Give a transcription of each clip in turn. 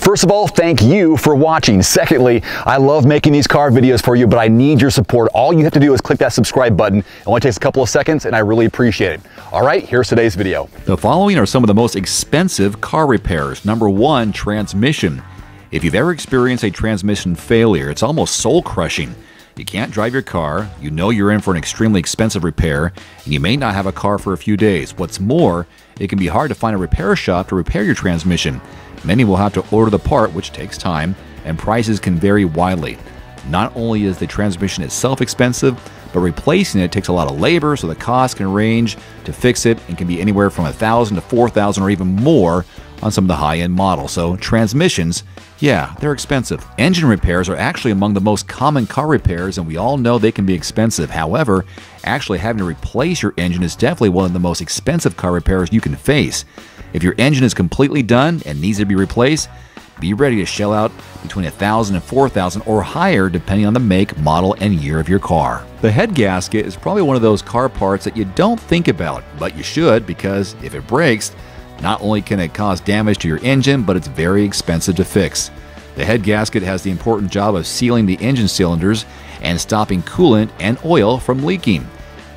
First of all, thank you for watching. Secondly, I love making these car videos for you, but I need your support. All you have to do is click that subscribe button. It only takes a couple of seconds, and I really appreciate it. All right, here's today's video. The following are some of the most expensive car repairs. Number 1, transmission. If you've ever experienced a transmission failure, it's almost soul-crushing. You can't drive your car, you know you're in for an extremely expensive repair, and you may not have a car for a few days. What's more, it can be hard to find a repair shop to repair your transmission. Many will have to order the part, which takes time, and prices can vary widely. Not only is the transmission itself expensive, but replacing it takes a lot of labor, so the cost can range to fix it and can be anywhere from $1,000 to $4,000 or even more on some of the high-end models. So transmissions, yeah, they're expensive. Engine repairs are actually among the most common car repairs, and we all know they can be expensive. However, actually having to replace your engine is definitely one of the most expensive car repairs you can face. If your engine is completely done and needs to be replaced, be ready to shell out between $1,000 and $4,000 or higher depending on the make, model, and year of your car. The head gasket is probably one of those car parts that you don't think about, but you should, because if it breaks, not only can it cause damage to your engine, but it's very expensive to fix. The head gasket has the important job of sealing the engine cylinders and stopping coolant and oil from leaking.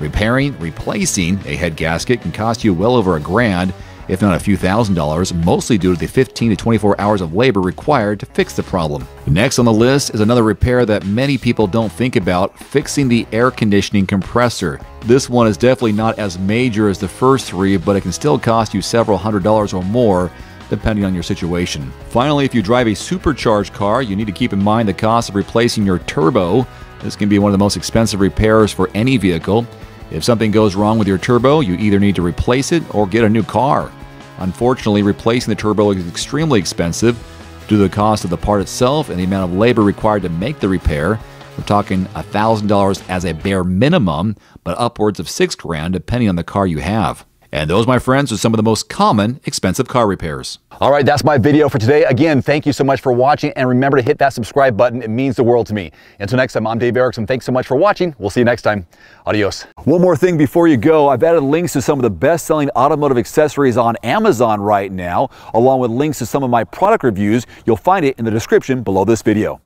Replacing a head gasket can cost you well over $1,000, if not a few $1,000s, mostly due to the 15 to 24 hours of labor required to fix the problem. Next on the list is another repair that many people don't think about: fixing the air conditioning compressor. This one is definitely not as major as the first three, but it can still cost you several $100s or more depending on your situation. Finally, if you drive a supercharged car, you need to keep in mind the cost of replacing your turbo. This can be one of the most expensive repairs for any vehicle. If something goes wrong with your turbo, you either need to replace it or get a new car. Unfortunately, replacing the turbo is extremely expensive due to the cost of the part itself and the amount of labor required to make the repair. We're talking $1,000 as a bare minimum, but upwards of $6,000 depending on the car you have. And those, my friends, are some of the most common expensive car repairs. All right, that's my video for today. Again, thank you so much for watching, and remember to hit that subscribe button. It means the world to me. Until next time, I'm Dave Erickson. Thanks so much for watching. We'll see you next time. Adios. One more thing before you go, I've added links to some of the best-selling automotive accessories on Amazon right now, along with links to some of my product reviews. You'll find it in the description below this video.